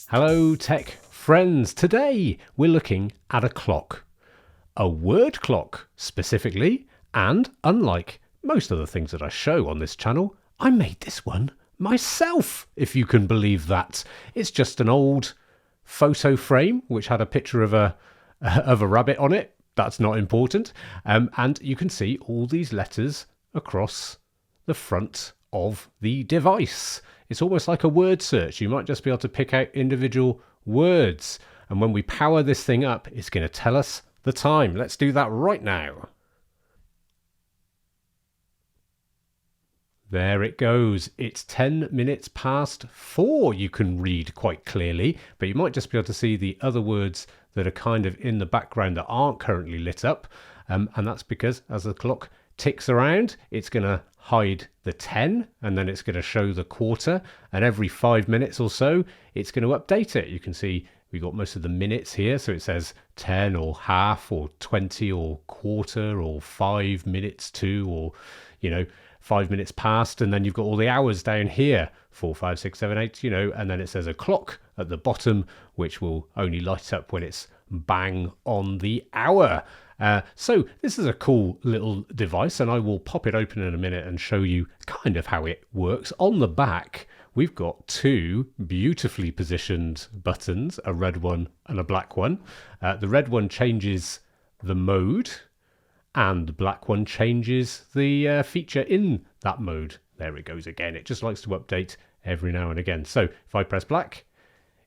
Hello tech friends, today we're looking at a clock. A word clock specifically, and unlike most of the things that I show on this channel, I made this one myself, if you can believe that. It's just an old photo frame which had a picture of a rabbit on it. That's not important. And you can see all these letters across the front of the device. It's almost like a word search. You might just be able to pick out individual words. And when we power this thing up, it's going to tell us the time. Let's do that right now. There it goes. It's 10 minutes past 4. You can read quite clearly, but you might just be able to see the other words that are kind of in the background that aren't currently lit up. And that's because as the clock ticks around, it's going to hide the 10 and then it's going to show the quarter, and every 5 minutes or so it's going to update it. You can see we've got most of the minutes here, so it says 10 or half or 20 or quarter or 5 minutes to, or 5 minutes past, and then you've got all the hours down here, 4, 5, 6, 7, 8, and then it says a clock at the bottom which will only light up when it's bang on the hour. So this is a cool little device, and I will pop it open in a minute and show you kind of how it works. On the back, we've got two beautifully positioned buttons, a red one and a black one. The red one changes the mode, and the black one changes the feature in that mode. There it goes again. It just likes to update every now and again. So if I press black,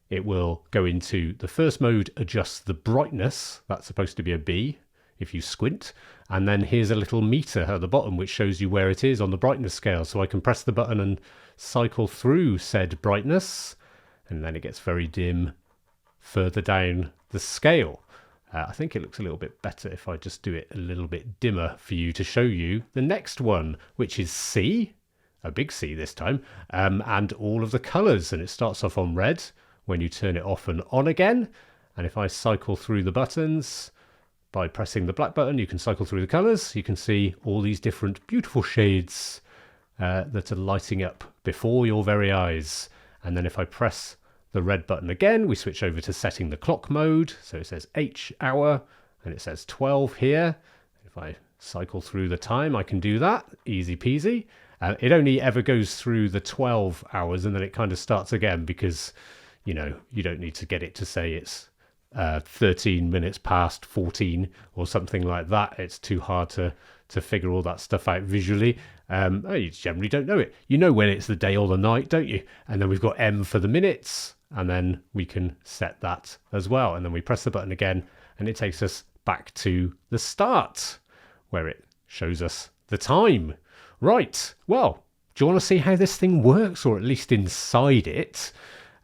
it will go into the first mode, adjust the brightness. That's supposed to be a B if you squint. And then here's a little meter at the bottom which shows you where it is on the brightness scale. So I can press the button and cycle through said brightness, and then it gets very dim further down the scale. I think it looks a little bit better if I just do it a little bit dimmer for you to show you the next one, which is C, a big C this time, and all of the colours. And it starts off on red when you turn it off and on again. And if I cycle through the buttons by pressing the black button, you can cycle through the colours. You can see all these different beautiful shades that are lighting up before your very eyes. And then if I press the red button again, we switch over to setting the clock mode. So it says H hour and it says 12 here. If I cycle through the time, I can do that. Easy peasy. It only ever goes through the 12 hours and then it kind of starts again because, you don't need to get it to say it's 13 minutes past 14 or something like that. It's too hard to figure all that stuff out visually. You generally don't know it. You know when it's the day or the night, don't you? And then we've got M for the minutes, and then we can set that as well. And then we press the button again and it takes us back to the start where it shows us the time. Right, well, do you want to see how this thing works, or at least inside it?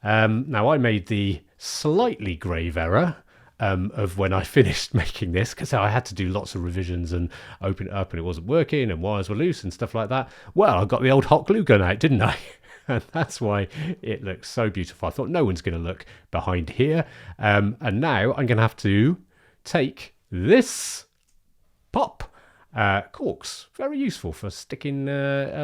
Now, I made the slightly grave error of when I finished making this, because I had to do lots of revisions and open it up and it wasn't working and wires were loose and stuff like that. Well, I got the old hot glue gun out, didn't I? And that's why it looks so beautiful. I thought no one's going to look behind here. And now I'm going to have to take this pop corks, very useful for sticking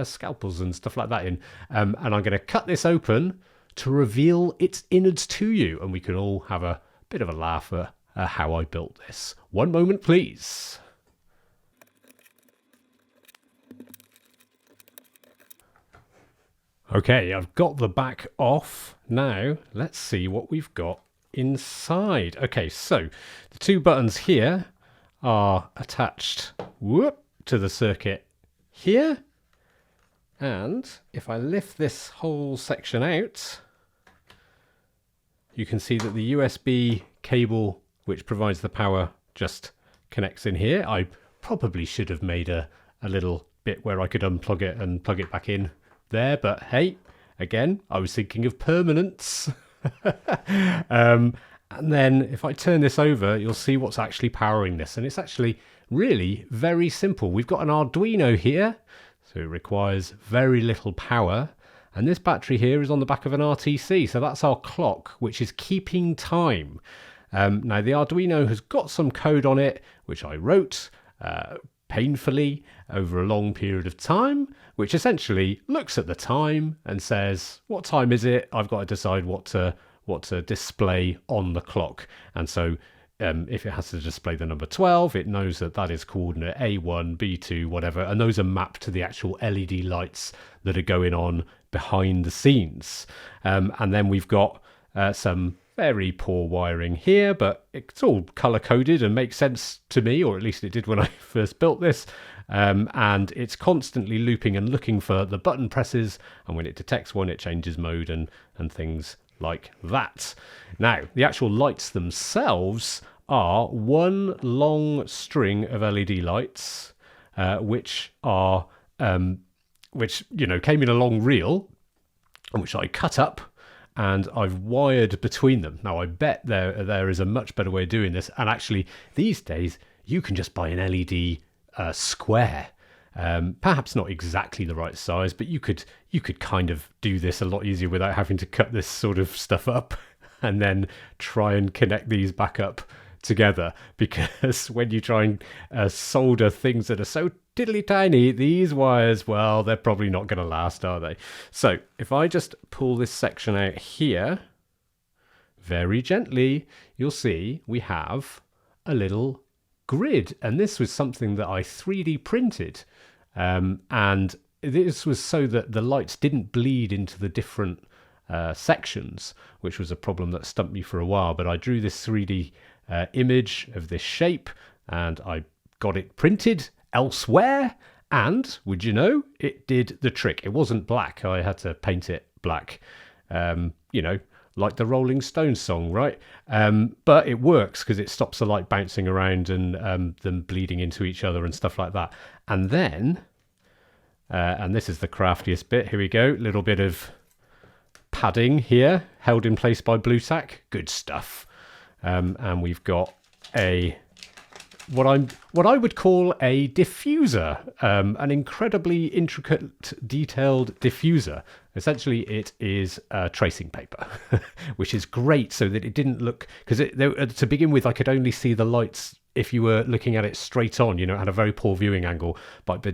scalpels and stuff like that in. And I'm going to cut this open to reveal its innards to you, and we can all have a bit of a laugh at how I built this. One moment, please. Okay, I've got the back off. Now, let's see what we've got inside. Okay, so the two buttons here are attached to the circuit here. And if I lift this whole section out, you can see that the USB cable which provides the power just connects in here. I probably should have made a little bit where I could unplug it and plug it back in there, but hey, again, I was thinking of permanence. And then if I turn this over, you'll see what's actually powering this, and it's actually really very simple. We've got an Arduino here, so it requires very little power, and this battery here is on the back of an RTC, so that's our clock, which is keeping time. Now the Arduino has got some code on it which I wrote painfully over a long period of time, which essentially looks at the time and says, what time is it? I've got to decide what to what to display on the clock. And so if it has to display the number 12, it knows that that is coordinate A1, B2, whatever, and those are mapped to the actual LED lights that are going on behind the scenes. And then we've got some very poor wiring here, but it's all color-coded and makes sense to me, or at least it did when I first built this. And it's constantly looping and looking for the button presses, and when it detects one, it changes mode and things like that. Now, the actual lights themselves are one long string of LED lights, which came in a long reel, which I cut up, and I've wired between them. Now, I bet there is a much better way of doing this, and actually, these days, you can just buy an LED square. Perhaps not exactly the right size, but you could kind of do this a lot easier without having to cut this sort of stuff up and then try and connect these back up together, because when you try and solder things that are so diddly tiny, these wires, well, they're probably not going to last, are they? So if I just pull this section out here very gently, you'll see we have a little grid, and this was something that I 3D printed, and this was so that the lights didn't bleed into the different sections, which was a problem that stumped me for a while. But I drew this 3D image of this shape, and I got it printed elsewhere, and would you know, it did the trick. It wasn't black. I had to paint it black, like the Rolling Stones song, right? But it works because it stops the light bouncing around and them bleeding into each other and stuff like that. And then, and this is the craftiest bit, here we go, little bit of padding here, held in place by blue tack, good stuff. And we've got what I would call a diffuser, an incredibly intricate, detailed diffuser. Essentially, it is tracing paper, which is great, so that it didn't look, because to begin with, I could only see the lights if you were looking at it straight on. It had a very poor viewing angle. But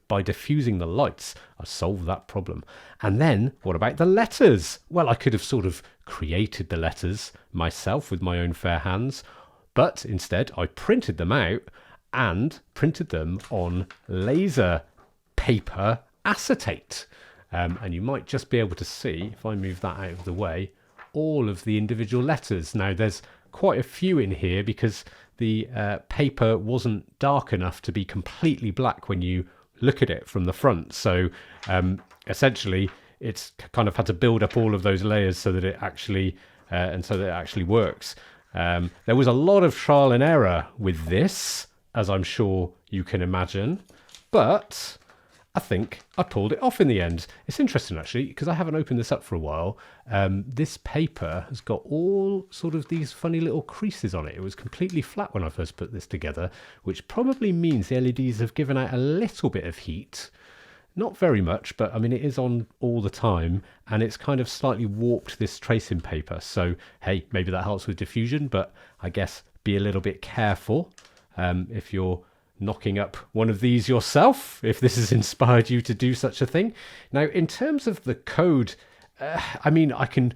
by diffusing the lights, I solved that problem. And then, what about the letters? Well, I could have sort of created the letters myself with my own fair hands, but instead I printed them out and printed them on laser paper acetate. And you might just be able to see, if I move that out of the way, all of the individual letters. Now, there's quite a few in here because the paper wasn't dark enough to be completely black when you look at it from the front. So essentially, it's kind of had to build up all of those layers so that it actually works. There was a lot of trial and error with this, as I'm sure you can imagine, but I think I pulled it off in the end. It's interesting, actually, because I haven't opened this up for a while. This paper has got all sort of these funny little creases on it. It was completely flat when I first put this together, which probably means the LEDs have given out a little bit of heat. Not very much, but I mean, it is on all the time, and it's kind of slightly warped this tracing paper. So, hey, maybe that helps with diffusion, but I guess be a little bit careful if you're knocking up one of these yourself, if this has inspired you to do such a thing. Now, in terms of the code, I mean, I can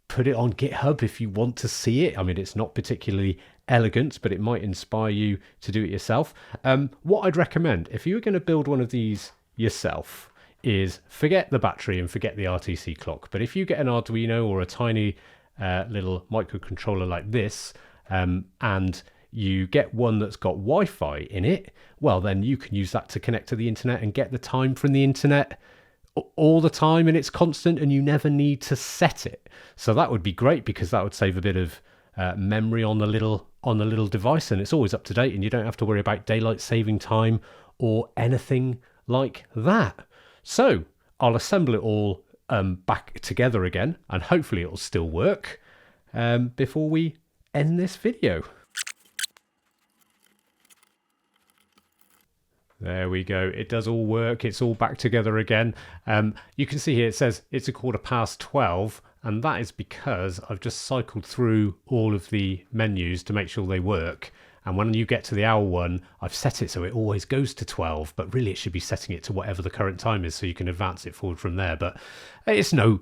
put it on GitHub if you want to see it. I mean, it's not particularly elegant, but it might inspire you to do it yourself. What I'd recommend, if you were going to build one of these yourself, is forget the battery and forget the RTC clock. But if you get an Arduino or a tiny little microcontroller like this, and you get one that's got Wi-Fi in it, well, then you can use that to connect to the internet and get the time from the internet all the time, and it's constant, and you never need to set it. So that would be great, because that would save a bit of memory on the little device, and it's always up to date, and you don't have to worry about daylight saving time or anything like that. So I'll assemble it all back together again, and hopefully it'll still work before we end this video. There we go. It does all work. It's all back together again. You can see here it says it's 12:15, and that is because I've just cycled through all of the menus to make sure they work. And when you get to the hour one, I've set it so it always goes to 12, but really it should be setting it to whatever the current time is so you can advance it forward from there. But it's no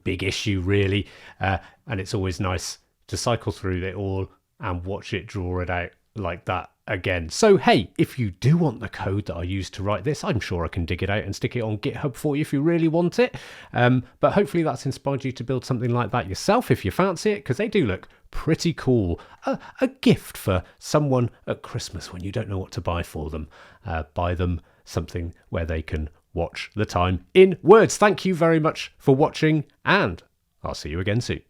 big issue really. And it's always nice to cycle through it all and watch it draw it out like that again. So hey, if you do want the code that I used to write this, I'm sure I can dig it out and stick it on GitHub for you if you really want it. But hopefully that's inspired you to build something like that yourself if you fancy it, because they do look pretty cool. A gift for someone at Christmas when you don't know what to buy for them. Buy them something where they can watch the time in words. Thank you very much for watching, and I'll see you again soon.